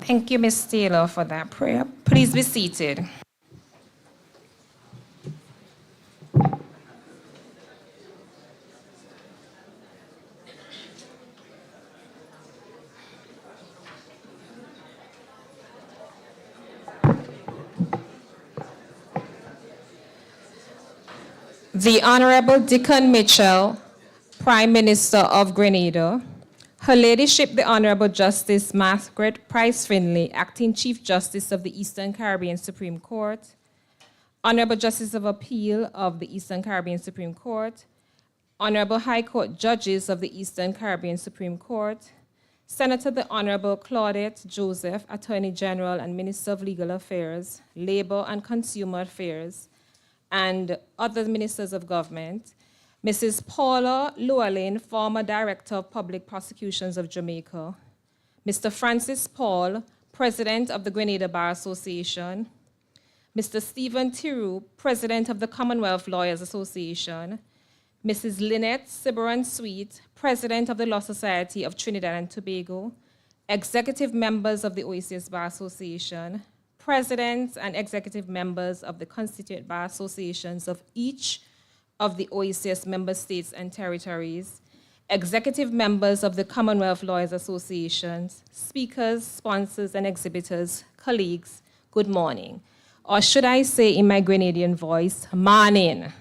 Thank you, Ms. Taylor, for that prayer. Please be seated. The Honorable Dickon Mitchell, Prime Minister of Grenada, Her Ladyship the Honorable Justice Margaret Price Finley, Acting Chief Justice of the Eastern Caribbean Supreme Court, Honorable Justice of Appeal of the Eastern Caribbean Supreme Court, Honorable High Court Judges of the Eastern Caribbean Supreme Court, Senator the Honorable Claudette Joseph, Attorney General and Minister of Legal Affairs, Labor and Consumer Affairs, and other ministers of government, Mrs. Paula Llewellyn, former Director of Public Prosecutions of Jamaica, Mr. Francis Paul, President of the Grenada Bar Association, Mr. Stephen Thiru, President of the Commonwealth Lawyers Association, Mrs. Lynette Ciberon-Sweet, President of the Law Society of Trinidad and Tobago, executive members of the OACS Bar Association, presidents and executive members of the constituent bar associations of each of the OACS member states and territories, executive members of the Commonwealth Lawyers Associations, speakers, sponsors, and exhibitors, colleagues, good morning. Or should I say in my Grenadian voice, morning.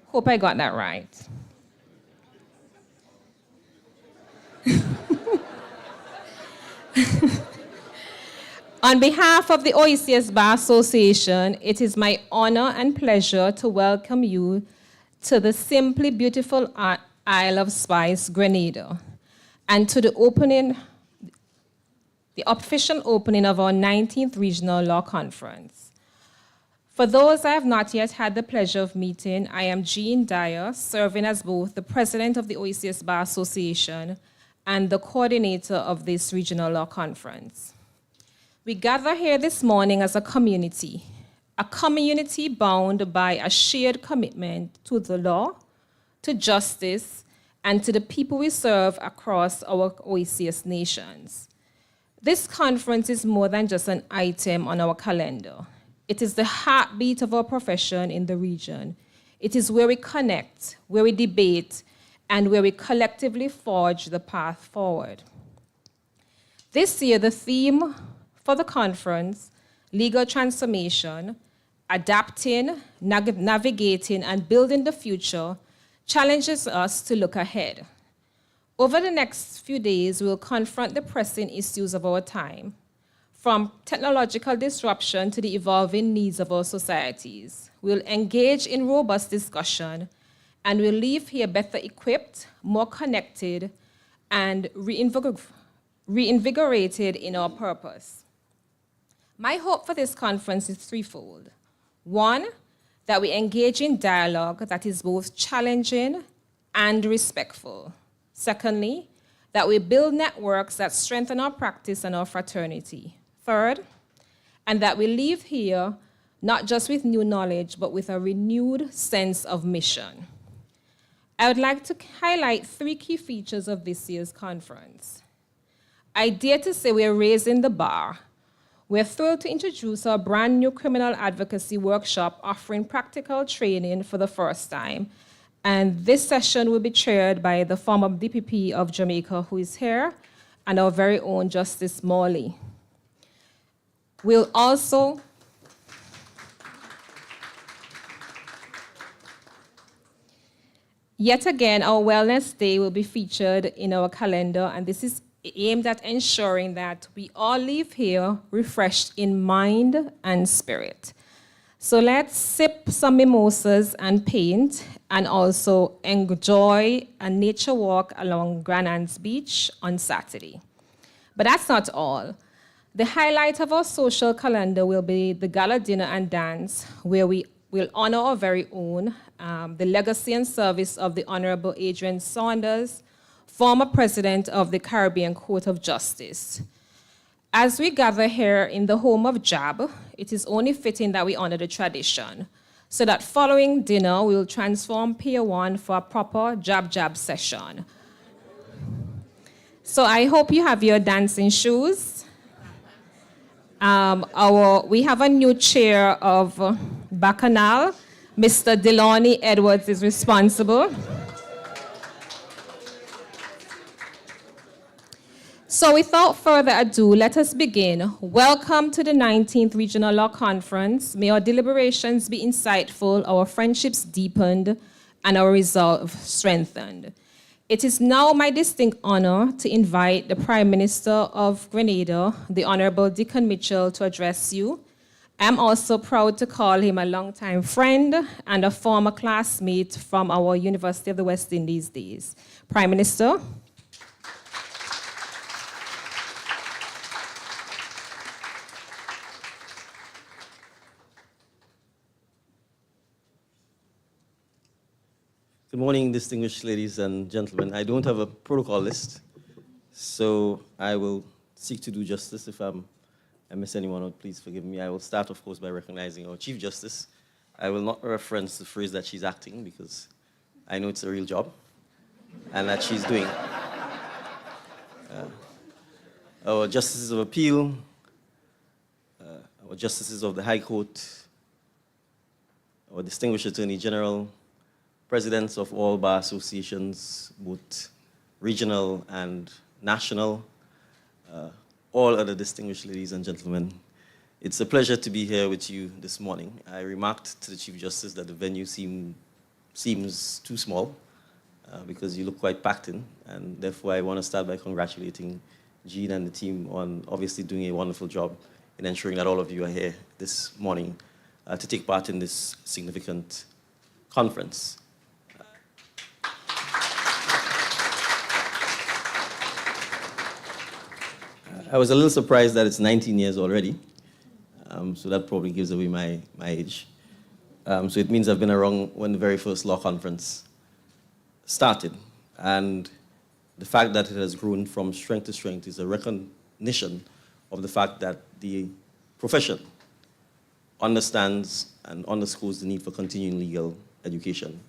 Hope I got that right. On behalf of the OACS Bar Association, it is my honor and pleasure to welcome you to the simply beautiful Isle of Spice, Grenada, and to the official opening of our 19th Regional Law Conference. For those I have not yet had the pleasure of meeting, I am Jean Dyer, serving as both the President of the OACS Bar Association and the coordinator of this Regional Law Conference. We gather here this morning as a community bound by a shared commitment to the law, to justice, and to the people we serve across our OACS nations. This conference is more than just an item on our calendar. It is the heartbeat of our profession in the region. It is where we connect, where we debate, and where we collectively forge the path forward. This year, the theme for the conference, Legal Transformation, Adapting, Navigating, and Building the Future, challenges us to look ahead. Over the next few days, we will confront the pressing issues of our time, from technological disruption to the evolving needs of our societies. We'll engage in robust discussion, and we'll leave here better equipped, more connected, and reinvigorated in our purpose. My hope for this conference is threefold. One, that we engage in dialogue that is both challenging and respectful. Secondly, that we build networks that strengthen our practice and our fraternity. Third, and that we leave here not just with new knowledge, but with a renewed sense of mission. I would like to highlight three key features of this year's conference. I dare to say we're raising the bar. We're thrilled to introduce our brand new criminal advocacy workshop offering practical training for the first time. And this session will be chaired by the former DPP of Jamaica, who is here, and our very own Justice Morley. We'll also yet again, our Wellness Day will be featured in our calendar, and this is aimed at ensuring that we all leave here refreshed in mind and spirit. So let's sip some mimosas and paint, and also enjoy a nature walk along Grenada's beach on Saturday. But that's not all. The highlight of our social calendar will be the gala dinner and dance, where we will honor our very own, the legacy and service of the Honorable Adrian Saunders, former president of the Caribbean Court of Justice. As we gather here in the home of JAB, it is only fitting that we honor the tradition, so that following dinner, we will transform Pier 1 for a proper JAB session. So I hope you have your dancing shoes. We have a new chair of Bacchanal. Mr. Delani Edwards is responsible. So without further ado, let us begin. Welcome to the 19th Regional Law Conference. May our deliberations be insightful, our friendships deepened, and our resolve strengthened. It is now my distinct honor to invite the Prime Minister of Grenada, the Honorable Dickon Mitchell, to address you. I'm also proud to call him a longtime friend and a former classmate from our University of the West Indies days. Prime Minister. Good morning, distinguished ladies and gentlemen. I don't have a protocol list, so I will seek to do justice. If I miss anyone out, please forgive me. I will start, of course, by recognizing our Chief Justice. I will not reference the phrase that she's acting because I know it's a real job and that she's doing. Our Justices of Appeal, our Justices of the High Court, our Distinguished Attorney General, presidents of all bar associations, both regional and national, all other distinguished ladies and gentlemen. It's a pleasure to be here with you this morning. I remarked to the Chief Justice that the venue seems too small because you look quite packed in, and therefore I want to start by congratulating Jean and the team on obviously doing a wonderful job in ensuring that all of you are here this morning to take part in this significant conference. I was a little surprised that it's 19 years already, so that probably gives away my age. So it means I've been around when the very first law conference started. And the fact that it has grown from strength to strength is a recognition of the fact that the profession understands and underscores the need for continuing legal education,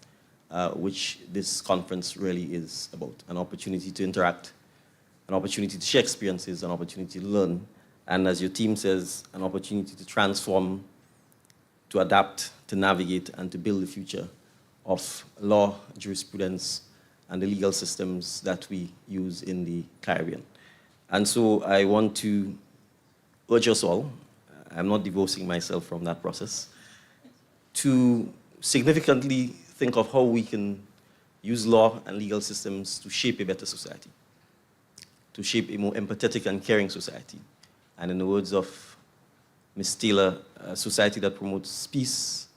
which this conference really is about, an opportunity to interact, an opportunity to share experiences, an opportunity to learn, and as your team says, an opportunity to transform, to adapt, to navigate, and to build the future of law, jurisprudence, and the legal systems that we use in the Caribbean. And so I want to urge us all, I'm not divorcing myself from that process, to significantly think of how we can use law and legal systems to shape a better society, to shape a more empathetic and caring society. And in the words of Ms. Taylor, a society that promotes peace,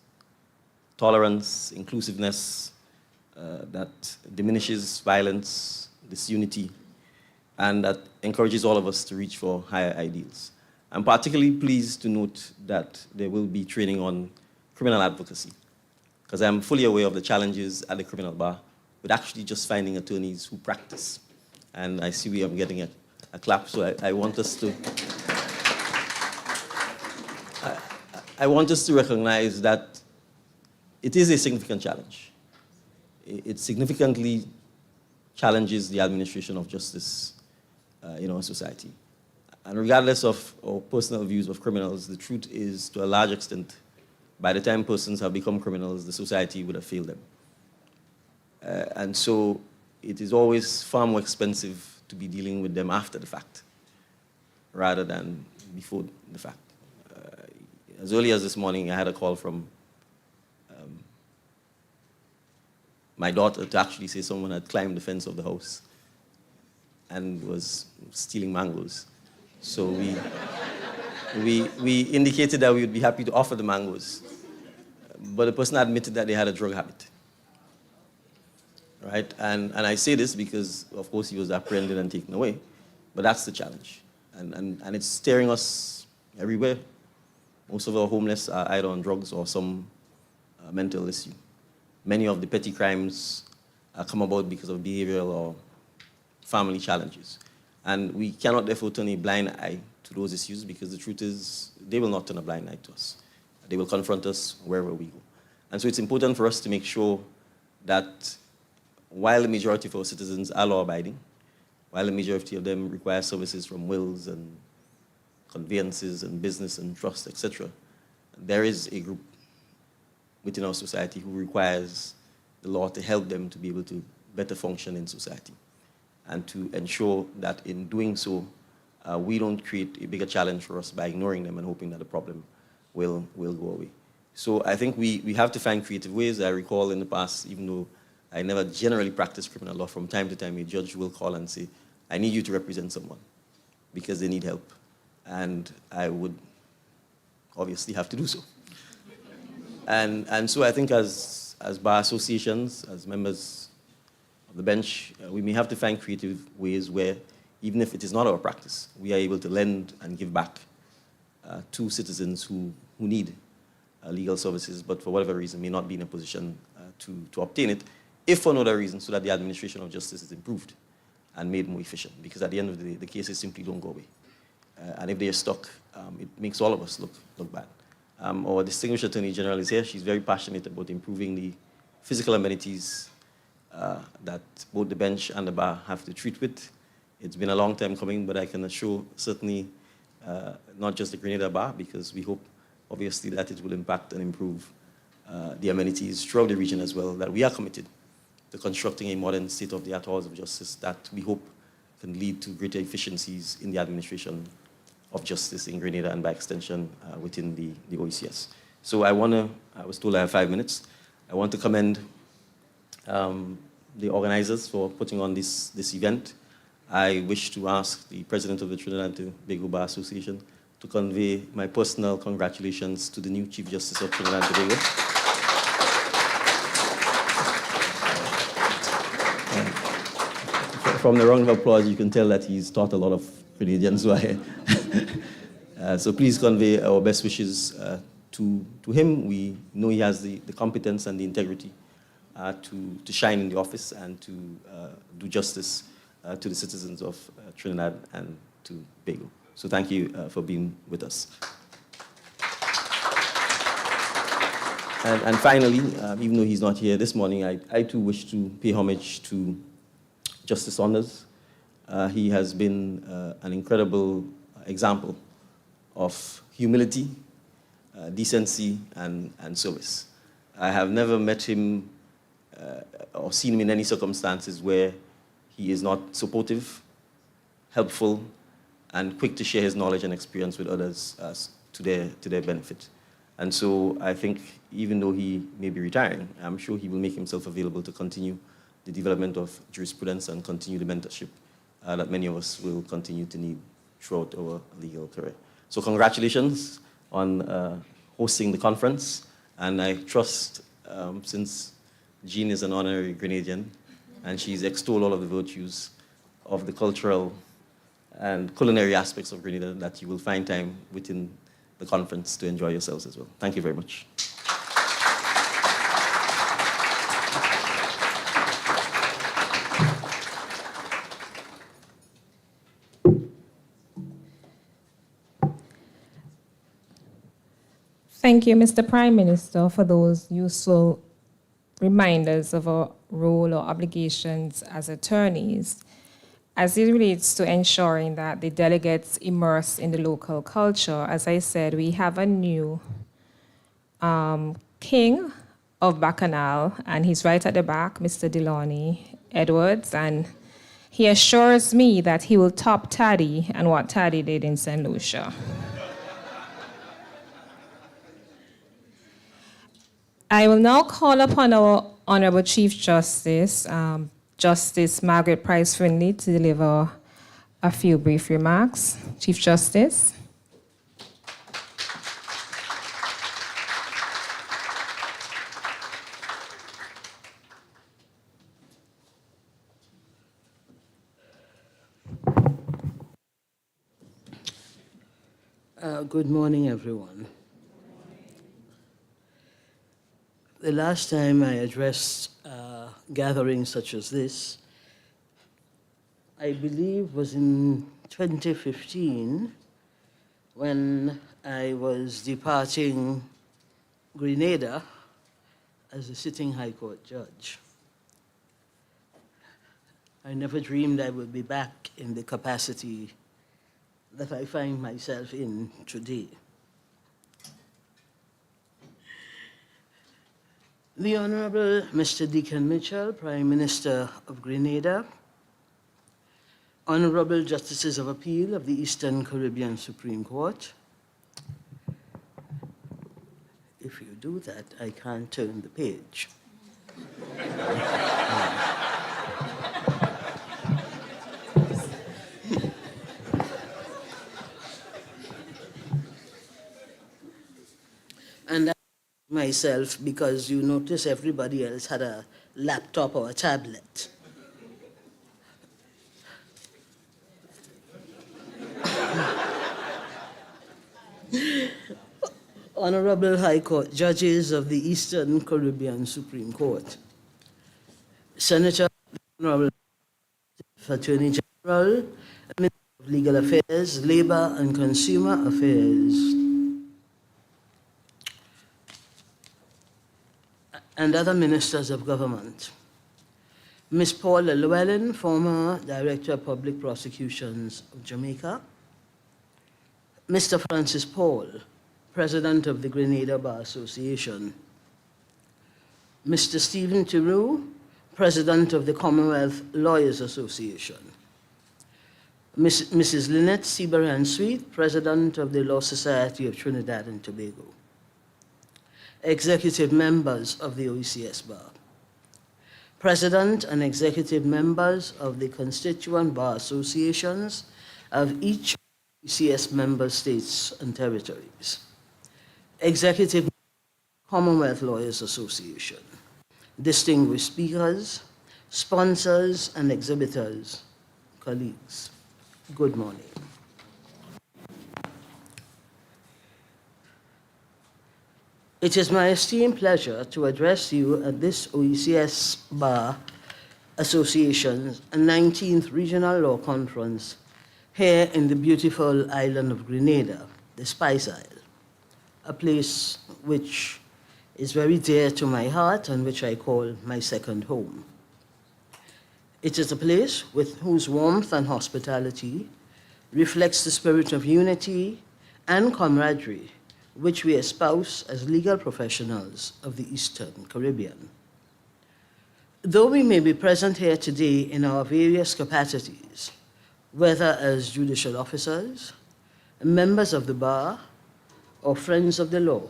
tolerance, inclusiveness, that diminishes violence, disunity, and that encourages all of us to reach for higher ideals. I'm particularly pleased to note that there will be training on criminal advocacy, because I'm fully aware of the challenges at the criminal bar with actually just finding attorneys who practice. And I see I'm getting a clap, so I want us to I want us to recognize that it is a significant challenge. It significantly challenges the administration of justice in our society. And regardless of our personal views of criminals, the truth is, to a large extent, by the time persons have become criminals, the society would have failed them. And so it is always far more expensive to be dealing with them after the fact rather than before the fact. As early as this morning, I had a call from my daughter to actually say someone had climbed the fence of the house and was stealing mangoes. So we indicated that we would be happy to offer the mangoes. But the person admitted that they had a drug habit. Right? And I say this because, of course, he was apprehended and taken away. But that's the challenge. And it's staring us everywhere. Most of our homeless are either on drugs or some mental issue. Many of the petty crimes come about because of behavioral or family challenges. And we cannot therefore turn a blind eye to those issues, because the truth is they will not turn a blind eye to us. They will confront us wherever we go. And so it's important for us to make sure that while the majority of our citizens are law-abiding, while the majority of them require services from wills and conveyances and business and trust, etc., there is a group within our society who requires the law to help them to be able to better function in society and to ensure that in doing so, we don't create a bigger challenge for us by ignoring them and hoping that the problem will go away. So I think we have to find creative ways. I recall in the past, even though I never generally practiced criminal law, from time to time a judge will call and say, I need you to represent someone because they need help. And I would obviously have to do so. And so I think as bar associations, as members of the bench, we may have to find creative ways where, even if it is not our practice, we are able to lend and give back to citizens who need legal services, but for whatever reason may not be in a position to obtain it, if for no other reason, so that the administration of justice is improved and made more efficient. Because at the end of the day, the cases simply don't go away. And if they are stuck, it makes all of us look bad. Our distinguished Attorney General is here. She's very passionate about improving the physical amenities that both the bench and the bar have to treat with. It's been a long time coming, but I can assure certainly not just the Grenada bar, because we hope obviously that it will impact and improve the amenities throughout the region as well, that we are committed to constructing a modern state-of-the-art halls of justice that we hope can lead to greater efficiencies in the administration of justice in Grenada and by extension within the OECS. So I was told I have 5 minutes. I want to commend the organizers for putting on this event. I wish to ask the president of the Trinidad and Tobago Bar Association to convey my personal congratulations to the new Chief Justice of Trinidad and Tobago. From the round of applause, you can tell that he's taught a lot of Grenadians. So please convey our best wishes to him. We know he has the competence and the integrity to shine in the office and to do justice to the citizens of Trinidad and Tobago. So thank you for being with us. And finally, even though he's not here this morning, I too wish to pay homage to Justice Saunders. He has been an incredible example of humility, decency, and service. I have never met him or seen him in any circumstances where he is not supportive, helpful, and quick to share his knowledge and experience with others to their benefit. And so I think even though he may be retiring, I'm sure he will make himself available to continue the development of jurisprudence and continue the mentorship that many of us will continue to need throughout our legal career. So congratulations on hosting the conference. And I trust, since Jean is an honorary Grenadian, and she's extolled all of the virtues of the cultural and culinary aspects of Grenada, that you will find time within the conference to enjoy yourselves as well. Thank you very much. Thank you, Mr. Prime Minister, for those useful reminders of our role or obligations as attorneys as it relates to ensuring that the delegates immerse in the local culture. As I said, we have a new king of Bacchanal, and he's right at the back, Mr. Deloney Edwards, and he assures me that he will top Taddy and what Taddy did in St. Lucia. I will now call upon our Honorable Chief Justice, Justice Margaret Price Finley, to deliver a few brief remarks. Chief Justice. Good morning, everyone. The last time I addressed gatherings such as this, I believe was in 2015, when I was departing Grenada as a sitting High Court judge. I never dreamed I would be back in the capacity that I find myself in today. The Honorable Mr. Deacon Mitchell, Prime Minister of Grenada, Honorable Justices of Appeal of the Eastern Caribbean Supreme Court. If you do that, I can't turn the page. And I myself, because you notice everybody else had a laptop or a tablet. Honorable High Court Judges of the Eastern Caribbean Supreme Court, Senator, Honorable Attorney General, Minister of Legal Affairs, Labor and Consumer Affairs, and other ministers of government. Ms. Paula Llewellyn, former Director of Public Prosecutions of Jamaica. Mr. Francis Paul, President of the Grenada Bar Association. Mr. Stephen Theroux, President of the Commonwealth Lawyers Association. Mrs. Lynette Seabaran-Sweet, President of the Law Society of Trinidad and Tobago. Executive members of the OECS Bar. President and executive members of the constituent bar associations of each OECS member states and territories. Executive Commonwealth Lawyers Association, distinguished speakers, sponsors and exhibitors, colleagues, good morning. It is my esteemed pleasure to address you at this OECS Bar Association's 19th Regional Law Conference here in the beautiful island of Grenada, the Spice Isle, a place which is very dear to my heart and which I call my second home. It is a place with whose warmth and hospitality reflects the spirit of unity and camaraderie which we espouse as legal professionals of the Eastern Caribbean. Though we may be present here today in our various capacities, whether as judicial officers, members of the bar, or friends of the law,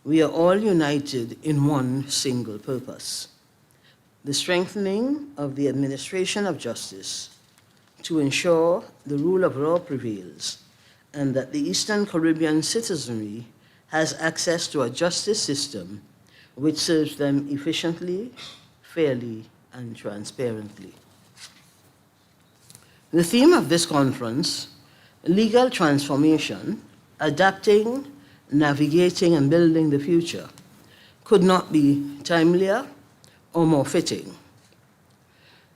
we are all united in one single purpose: the strengthening of the administration of justice to ensure the rule of law prevails and that the Eastern Caribbean citizenry has access to a justice system which serves them efficiently, fairly, and transparently. The theme of this conference, Legal Transformation, Adapting, Navigating, and Building the Future, could not be timelier or more fitting.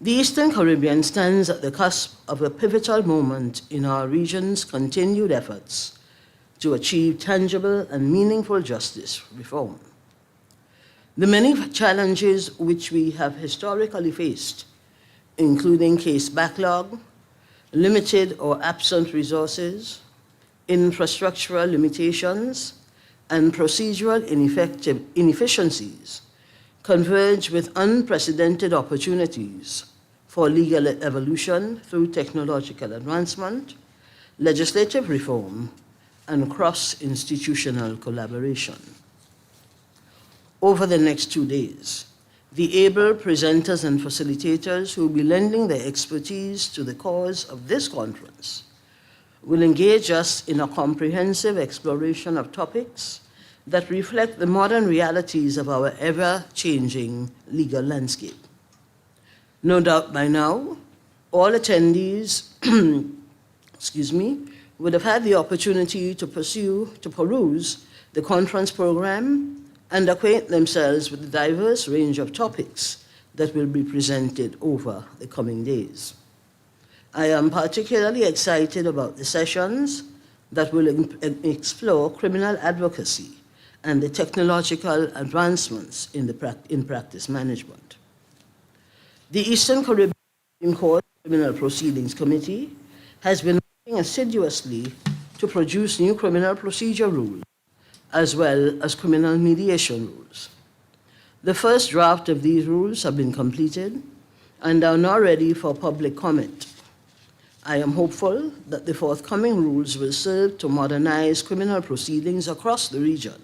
The Eastern Caribbean stands at the cusp of a pivotal moment in our region's continued efforts to achieve tangible and meaningful justice reform. The many challenges which we have historically faced, including case backlog, limited or absent resources, infrastructural limitations, and procedural inefficiencies, converge with unprecedented opportunities for legal evolution through technological advancement, legislative reform, and cross-institutional collaboration. Over the next 2 days, the able presenters and facilitators who will be lending their expertise to the cause of this conference will engage us in a comprehensive exploration of topics that reflect the modern realities of our ever-changing legal landscape. No doubt by now, all attendees would have had the opportunity to peruse the conference program and acquaint themselves with the diverse range of topics that will be presented over the coming days. I am particularly excited about the sessions that will explore criminal advocacy and the technological advancements in practice management. The Eastern Caribbean Supreme Court Criminal Proceedings Committee has been working assiduously to produce new criminal procedure rules, as well as criminal mediation rules. The first draft of these rules have been completed and are now ready for public comment. I am hopeful that the forthcoming rules will serve to modernize criminal proceedings across the region,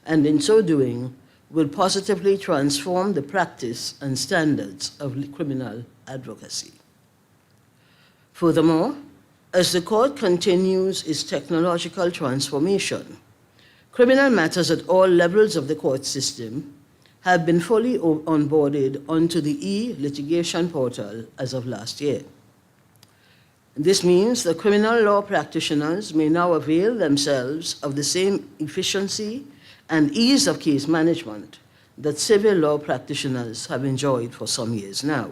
and in so doing, will positively transform the practice and standards of criminal advocacy. Furthermore, as the court continues its technological transformation, criminal matters at all levels of the court system have been fully onboarded onto the e-litigation portal as of last year. This means that criminal law practitioners may now avail themselves of the same efficiency and ease of case management that civil law practitioners have enjoyed for some years now.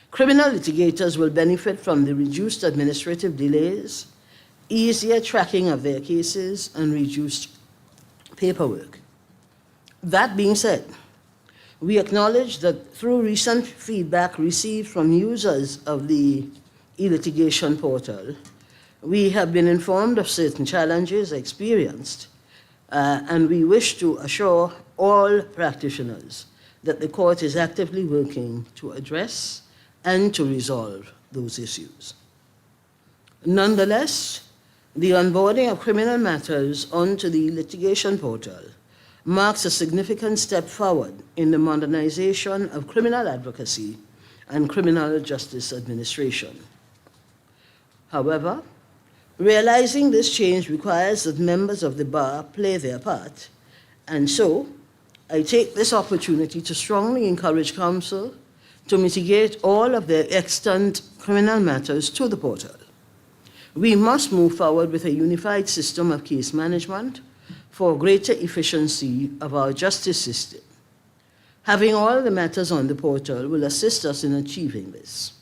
Criminal litigators will benefit from the reduced administrative delays, easier tracking of their cases, and reduced paperwork. That being said, we acknowledge that through recent feedback received from users of the e-litigation portal, we have been informed of certain challenges experienced, and we wish to assure all practitioners that the court is actively working to address and to resolve those issues. Nonetheless, the onboarding of criminal matters onto the litigation portal marks a significant step forward in the modernization of criminal advocacy and criminal justice administration. However, realizing this change requires that members of the bar play their part, and so I take this opportunity to strongly encourage counsel to mitigate all of their extant criminal matters to the portal. We must move forward with a unified system of case management for greater efficiency of our justice system. Having all the matters on the portal will assist us in achieving this.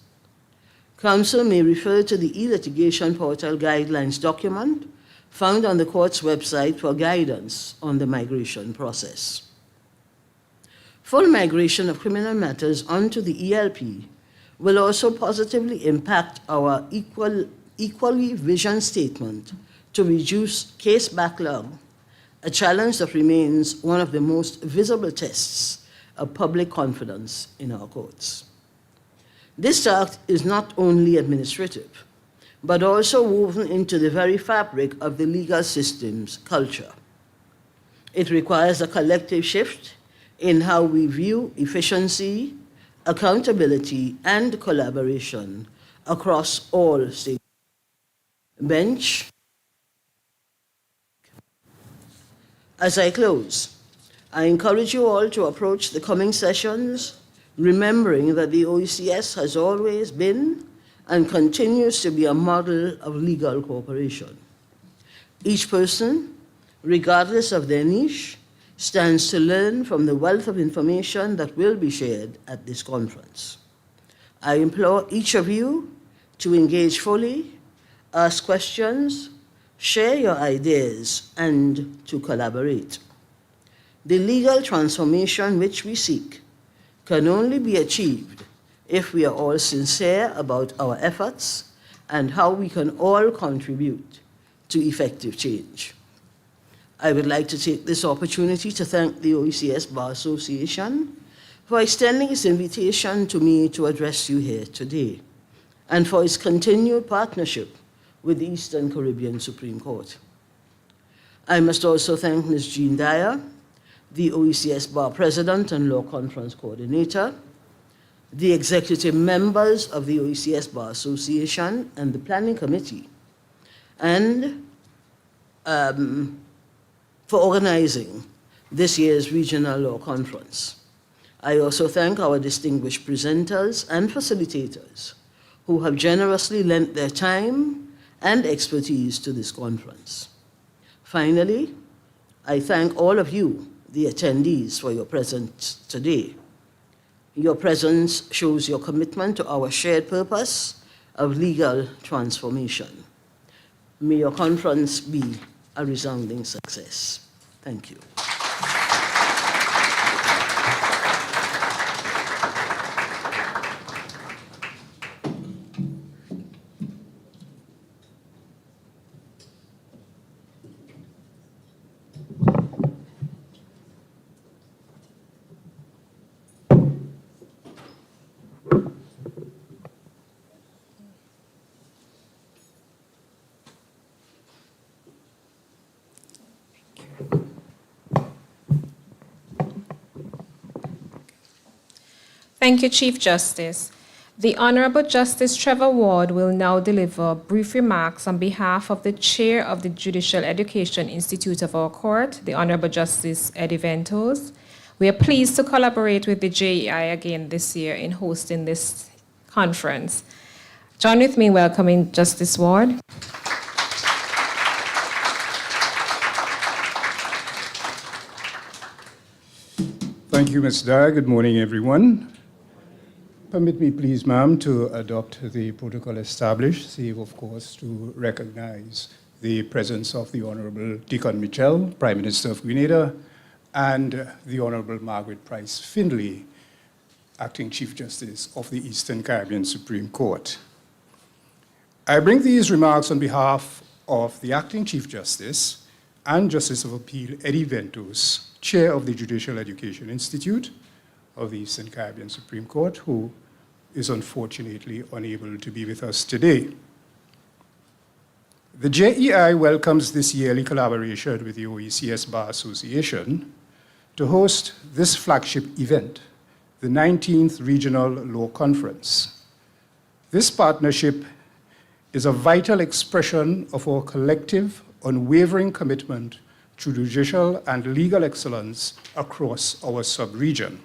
Counsel may refer to the e-litigation portal guidelines document found on the court's website for guidance on the migration process. Full migration of criminal matters onto the ELP will also positively impact our equally vision statement to reduce case backlog, a challenge that remains one of the most visible tests of public confidence in our courts. This task is not only administrative, but also woven into the very fabric of the legal system's culture. It requires a collective shift in how we view efficiency, accountability, and collaboration across all stakeholders. Bench. As I close, I encourage you all to approach the coming sessions remembering that the OECS has always been and continues to be a model of legal cooperation. Each person, regardless of their niche, stands to learn from the wealth of information that will be shared at this conference. I implore each of you to engage fully, ask questions, share your ideas, and to collaborate. The legal transformation which we seek can only be achieved if we are all sincere about our efforts and how we can all contribute to effective change. I would like to take this opportunity to thank the OECS Bar Association for extending its invitation to me to address you here today, and for its continued partnership with the Eastern Caribbean Supreme Court. I must also thank Ms. Jean Dyer, the OECS Bar President and Law Conference Coordinator, the executive members of the OECS Bar Association and the Planning Committee, and for organizing this year's Regional Law Conference. I also thank our distinguished presenters and facilitators who have generously lent their time and expertise to this conference. Finally, I thank all of you, the attendees, for your presence today. Your presence shows your commitment to our shared purpose of legal transformation. May your conference be a resounding success. Thank you. Thank you, Chief Justice. The Honorable Justice Trevor Ward will now deliver brief remarks on behalf of the Chair of the Judicial Education Institute of our court, the Honorable Justice Eddie Ventos. We are pleased to collaborate with the JEI again this year in hosting this conference. Join with me in welcoming Justice Ward. Thank you, Ms. Dyer. Good morning, everyone. Permit me, please, ma'am, to adopt the protocol established, save, of course, to recognize the presence of the Honorable Deacon Mitchell, Prime Minister of Grenada, and the Honorable Margaret Price Findlay, Acting Chief Justice of the Eastern Caribbean Supreme Court. I bring these remarks on behalf of the Acting Chief Justice and Justice of Appeal Eddie Ventos, Chair of the Judicial Education Institute of the Eastern Caribbean Supreme Court, who is unfortunately unable to be with us today. The JEI welcomes this yearly collaboration with the OECS Bar Association to host this flagship event, the 19th Regional Law Conference. This partnership is a vital expression of our collective, unwavering commitment to judicial and legal excellence across our sub-region.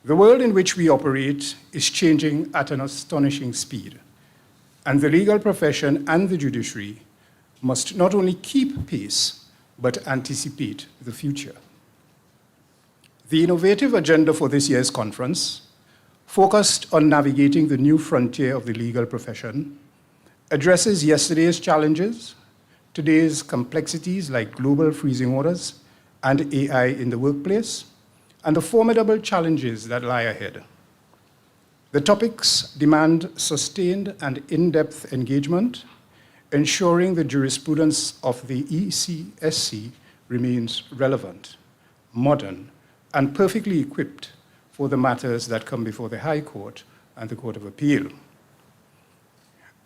The world in which we operate is changing at an astonishing speed, and the legal profession and the judiciary must not only keep pace, but anticipate the future. The innovative agenda for this year's conference, focused on navigating the new frontier of the legal profession, addresses yesterday's challenges, today's complexities like global freezing orders and AI in the workplace, and the formidable challenges that lie ahead. The topics demand sustained and in-depth engagement, ensuring the jurisprudence of the ECSC remains relevant, modern, and perfectly equipped for the matters that come before the High Court and the Court of Appeal.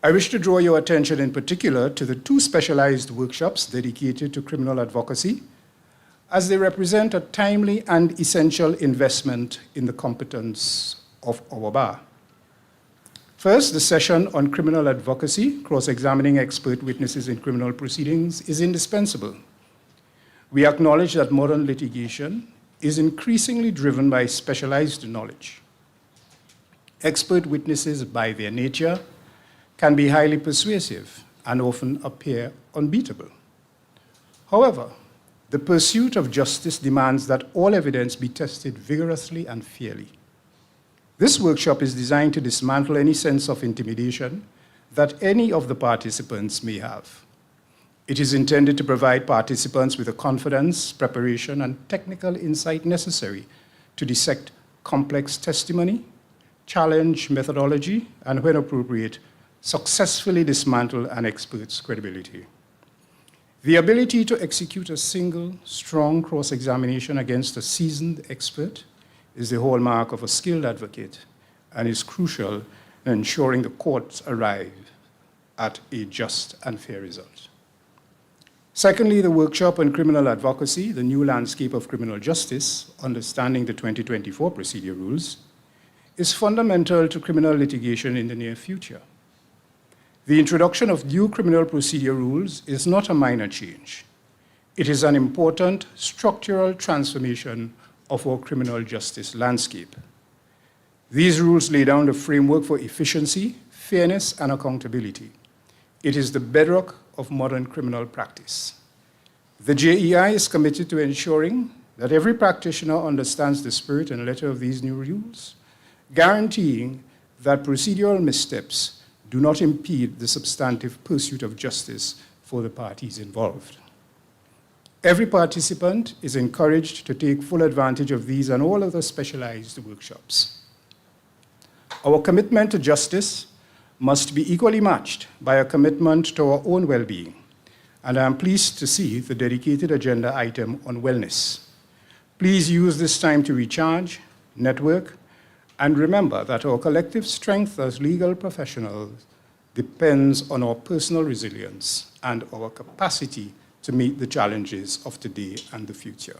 I wish to draw your attention in particular to the two specialized workshops dedicated to criminal advocacy, as they represent a timely and essential investment in the competence of our bar. First, the session on criminal advocacy, cross-examining expert witnesses in criminal proceedings, is indispensable. We acknowledge that modern litigation is increasingly driven by specialized knowledge. Expert witnesses, by their nature, can be highly persuasive and often appear unbeatable. However, the pursuit of justice demands that all evidence be tested vigorously and fairly. This workshop is designed to dismantle any sense of intimidation that any of the participants may have. It is intended to provide participants with the confidence, preparation, and technical insight necessary to dissect complex testimony, challenge methodology, and when appropriate, successfully dismantle an expert's credibility. The ability to execute a single, strong cross-examination against a seasoned expert is the hallmark of a skilled advocate and is crucial in ensuring the courts arrive at a just and fair result. Secondly, the workshop on criminal advocacy, the new landscape of criminal justice, understanding the 2024 procedure rules, is fundamental to criminal litigation in the near future. The introduction of new criminal procedure rules is not a minor change. It is an important structural transformation of our criminal justice landscape. These rules lay down the framework for efficiency, fairness, and accountability. It is the bedrock of modern criminal practice. The JEI is committed to ensuring that every practitioner understands the spirit and letter of these new rules, guaranteeing that procedural missteps do not impede the substantive pursuit of justice for the parties involved. Every participant is encouraged to take full advantage of these and all other specialized workshops. Our commitment to justice must be equally matched by a commitment to our own well-being, and I am pleased to see the dedicated agenda item on wellness. Please use this time to recharge, network, and remember that our collective strength as legal professionals depends on our personal resilience and our capacity to meet the challenges of today and the future.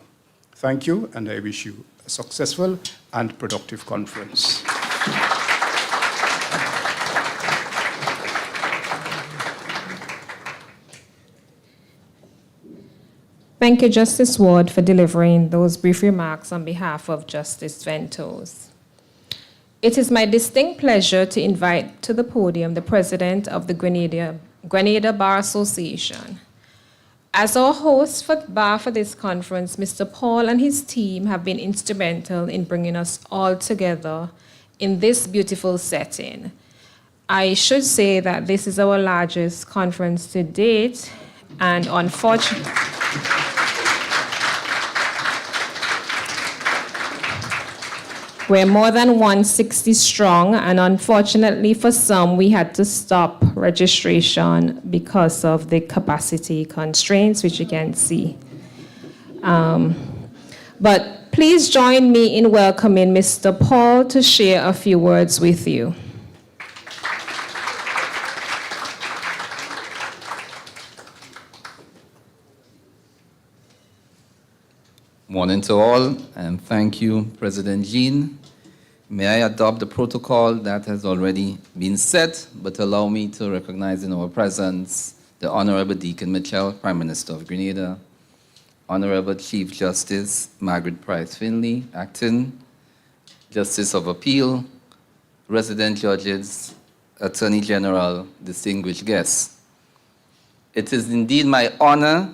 Thank you, and I wish you a successful and productive conference. Thank you, Justice Ward, for delivering those brief remarks on behalf of Justice Ventos. It is my distinct pleasure to invite to the podium the President of the Grenada Bar Association. As our host for this conference, Mr. Paul and his team have been instrumental in bringing us all together in this beautiful setting. I should say that this is our largest conference to date, and unfortunately, we're more than 160 strong, and unfortunately for some, we had to stop registration because of the capacity constraints, which you can see. But please join me in welcoming Mr. Paul to share a few words with you. Morning to all, and thank you, President Jean. May I adopt the protocol that has already been set, but allow me to recognize in our presence the Honorable Deacon Mitchell, Prime Minister of Grenada, Honorable Chief Justice Margaret Price Finley, Acting, Justice of Appeal, resident judges, Attorney General, distinguished guests. It is indeed my honor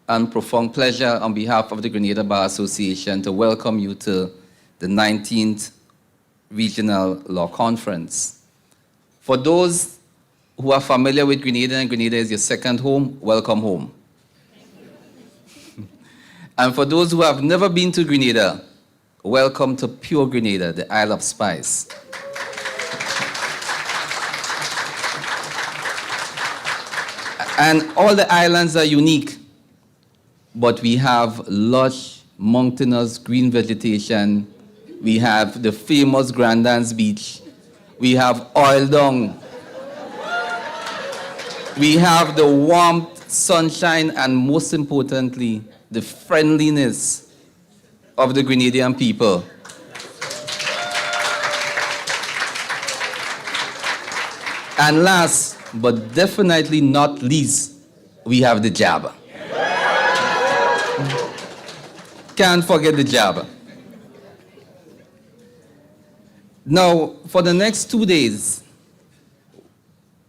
and profound pleasure on behalf of the Grenada Bar Association to welcome you to the 19th Regional Law Conference. For those who are familiar with Grenada, and Grenada is your second home, welcome home. And for those who have never been to Grenada, welcome to pure Grenada, the Isle of Spice. And all the islands are unique, but we have lush, mountainous, green vegetation. We have the famous Grandans Beach. We have oil dung. We have the warmth, sunshine, and most importantly, the friendliness of the Grenadian people. And last, but definitely not least, we have the jab. Can't forget the jab. Now, for the next 2 days,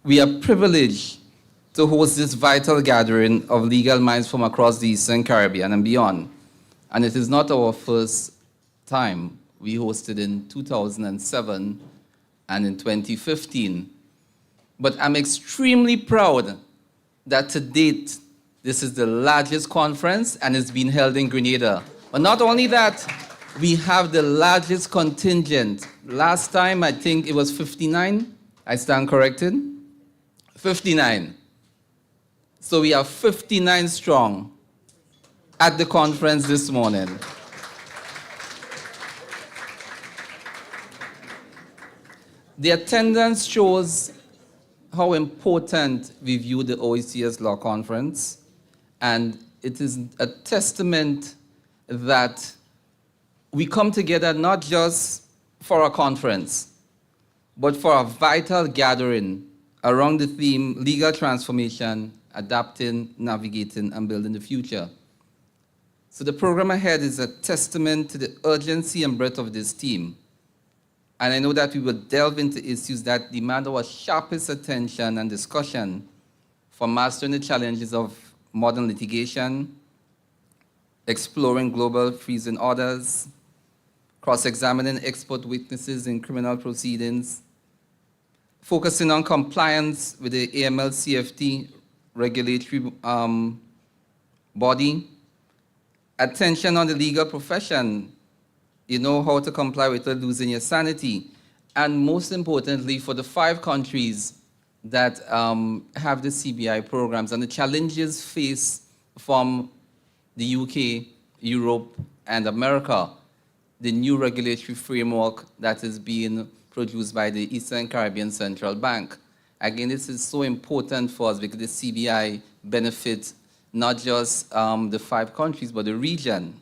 we are privileged to host this vital gathering of legal minds from across the Eastern Caribbean and beyond. And it is not our first time. We hosted in 2007 and in 2015. But I'm extremely proud that to date, this is the largest conference and it's been held in Grenada. But not only that, we have the largest contingent. Last time, I think it was 59. I stand corrected? 59. So we are 59 strong at the conference this morning. The attendance shows how important we view the OECS Law Conference, and it is a testament that we come together not just for a conference, but for a vital gathering around the theme legal transformation, adapting, navigating, and building the future. So the program ahead is a testament to the urgency and breadth of this theme. And I know that we will delve into issues that demand our sharpest attention and discussion, from mastering the challenges of modern litigation, exploring global freezing orders, cross-examining expert witnesses in criminal proceedings, focusing on compliance with the AML-CFT regulatory body, attention on the legal profession, you know how to comply without losing your sanity, and most importantly, for the 5 countries that have the CBI programs and the challenges faced from the UK, Europe, and America, the new regulatory framework that is being produced by the Eastern Caribbean Central Bank. Again, this is so important for us because the CBI benefits not just the 5 countries, but the region.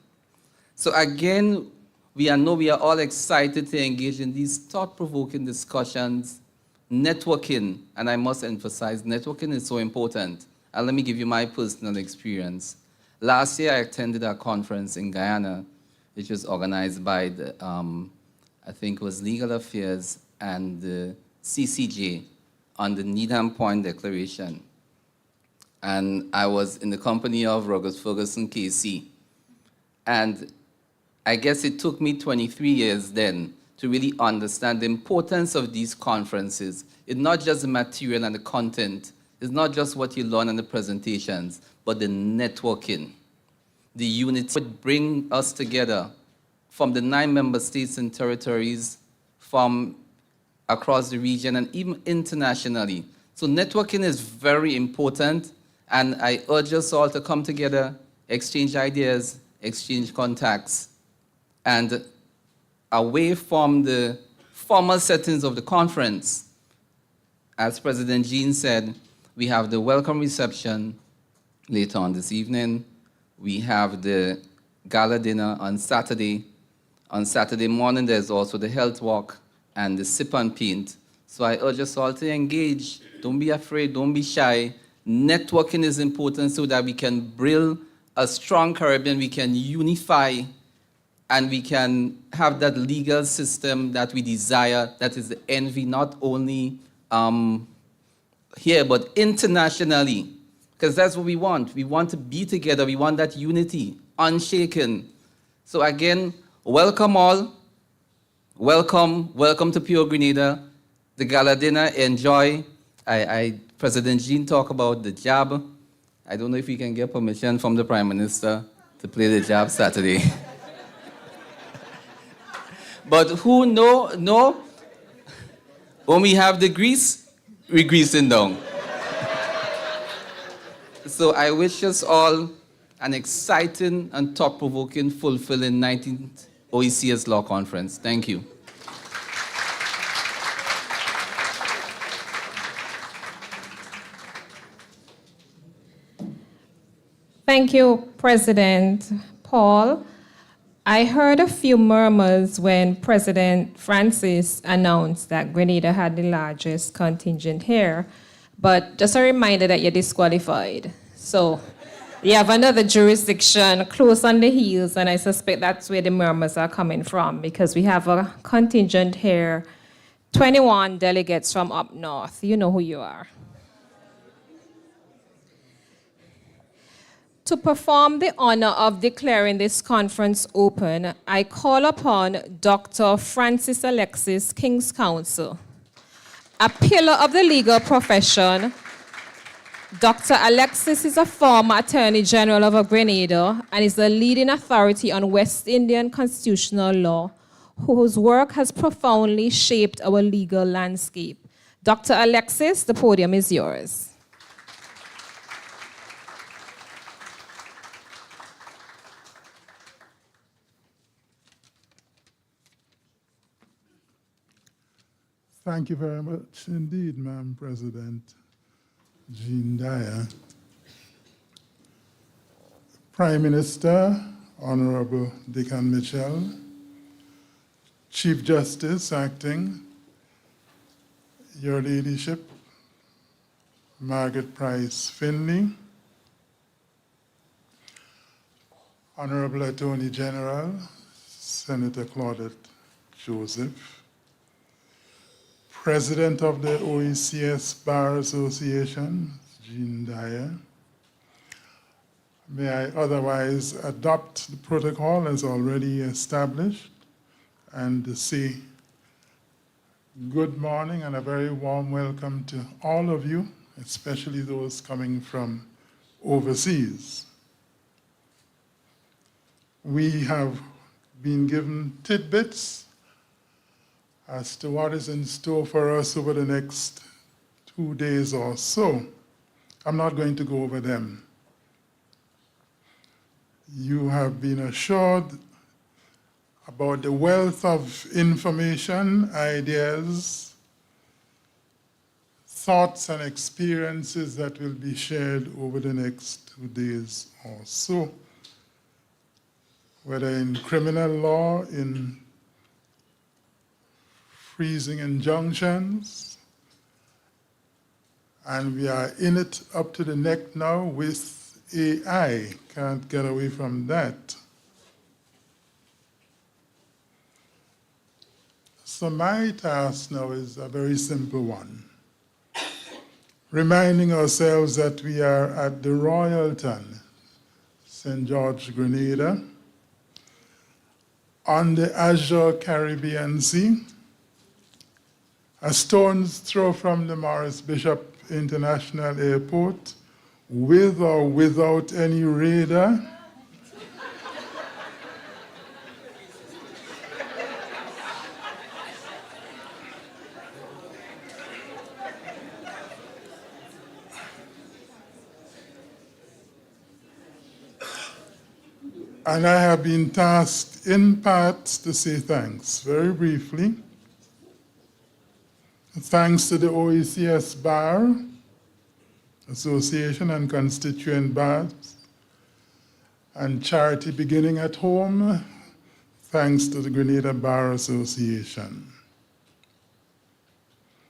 So again, we are all excited to engage in these thought-provoking discussions. Networking, and I must emphasize, networking is so important. And let me give you my personal experience. Last year, I attended a conference in Guyana, which was organized by the, I think it was Legal Affairs and the CCJ on the Needham Point Declaration. And I was in the company of Ruggles Ferguson KC. And I guess it took me 23 years then to really understand the importance of these conferences. It's not just the material and the content. It's not just what you learn in the presentations, but the networking, the unity would bring us together from the 9 member states and territories, from across the region and even internationally. So networking is very important, and I urge us all to come together, exchange ideas, exchange contacts, and away from the formal settings of the conference. As President Jean said, we have the welcome reception later on this evening. We have the gala dinner on Saturday. On Saturday morning, there's also the health walk and the sip and paint. So I urge us all to engage. Don't be afraid, don't be shy. Networking is important so that we can build a strong Caribbean, we can unify, and we can have that legal system that we desire, that is the envy, not only here, but internationally. Because that's what we want. We want to be together. We want that unity, unshaken. So again, welcome all. Welcome to Pure Grenada. The gala dinner, enjoy. President Jean talked about the jab. I don't know if we can get permission from the Prime Minister to play the jab Saturday. But who know, when we have the grease, we're greasing down. So I wish us all an exciting and thought-provoking, fulfilling 19th OECS Law Conference. Thank you. Thank you, President Paul. I heard a few murmurs when President Francis announced that Grenada had the largest contingent here, but just a reminder that you're disqualified. So you have another jurisdiction close on the heels, and I suspect that's where the murmurs are coming from, because we have a contingent here, 21 delegates from up north. You know who you are. To perform the honor of declaring this conference open, I call upon Dr. Francis Alexis, King's Counsel. A pillar of the legal profession, Dr. Alexis is a former Attorney General of Grenada and is the leading authority on West Indian constitutional law, whose work has profoundly shaped our legal landscape. Dr. Alexis, the podium is yours. Thank you very much indeed, Madam President Jean Dyer. Prime Minister, Honorable Dickon Mitchell, Chief Justice Acting, Your Ladyship, Margaret Price Finley, Honorable Attorney General, Senator Claudette Joseph, President of the OECS Bar Association, Jean Dyer. May I otherwise adopt the protocol as already established and say good morning and a very warm welcome to all of you, especially those coming from overseas. We have been given tidbits as to what is in store for us over the next 2 days or so. I'm not going to go over them. You have been assured about the wealth of information, ideas, thoughts, and experiences that will be shared over the next 2 days or so. whether in criminal law, in freezing injunctions, and we are in it up to the neck now with AI. Can't get away from that. So my task now is a very simple one. Reminding ourselves that we are at the Royalton, St. George, Grenada, on the Azure Caribbean Sea, a stone's throw from the Morris Bishop International Airport, with or without any radar. And I have been tasked in part to say thanks, very briefly. Thanks to the OECS Bar Association and constituent bars, and charity beginning at home, thanks to the Grenada Bar Association.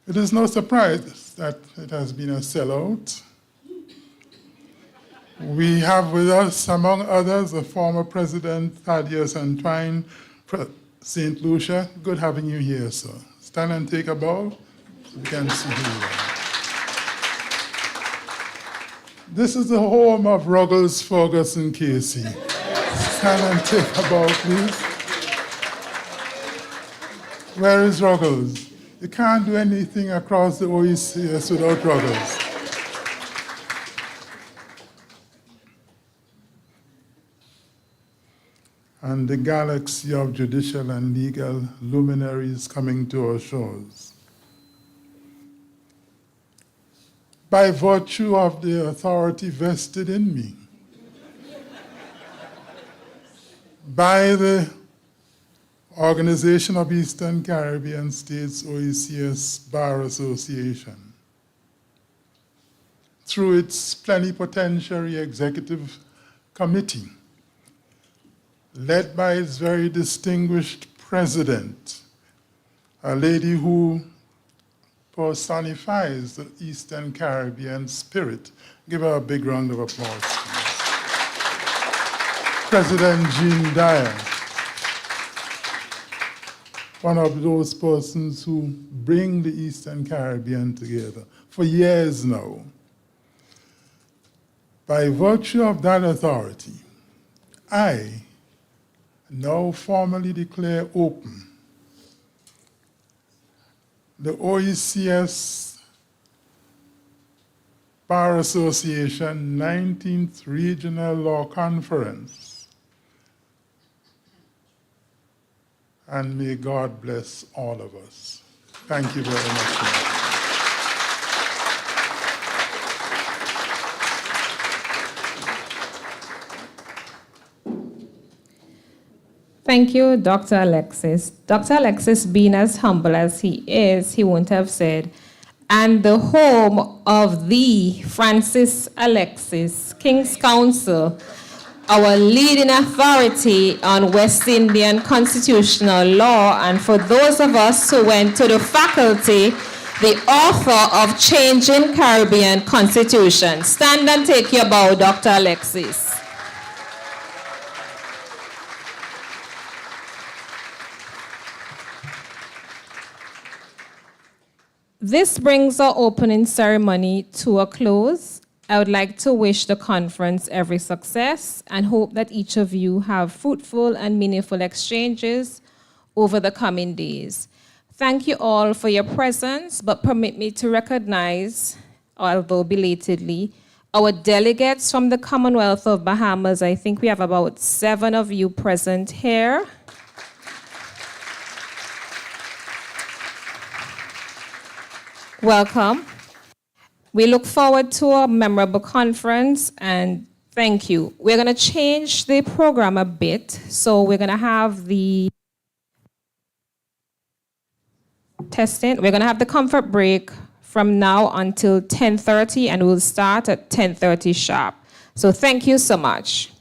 It is no surprise that it has been a sellout. We have with us, among others, the former President Thaddeus Antoine, St. Lucia. Good having you here, sir. Stand and take a bow so we can see who you are. This is the home of Ruggles, Ferguson, Casey. Stand and take a bow, please. Where is Ruggles? You can't do anything across the OECS without Ruggles. And the galaxy of judicial and legal luminaries coming to our shores. By virtue of the authority vested in me, by the Organization of Eastern Caribbean States, OECS Bar Association, through its plenipotentiary executive committee, led by its very distinguished president, a lady who personifies the Eastern Caribbean spirit. Give her a big round of applause, please. President Jean Dyer, one of those persons who bring the Eastern Caribbean together for years now. By virtue of that authority, I now formally declare open the OECS Bar Association 19th Regional Law Conference. And may God bless all of us. Thank you very much. Thank you, Dr. Alexis. Dr. Alexis, being as humble as he is, he wouldn't have said, and the home of the Francis Alexis, King's Counsel, our leading authority on West Indian constitutional law, and for those of us who went to the faculty, the author of Changing Caribbean Constitution. Stand and take your bow, Dr. Alexis. This brings our opening ceremony to a close. I would like to wish the conference every success and hope that each of you have fruitful and meaningful exchanges over the coming days. Thank you all for your presence, but permit me to recognize, although belatedly, our delegates from the Commonwealth of Bahamas. I think we have about 7 of you present here. Welcome. We look forward to a memorable conference, and thank you. We're going to change the program a bit, so we're going to have the testing. We're going to have the comfort break from now until 10:30, and we'll start at 10:30 sharp. So thank you so much.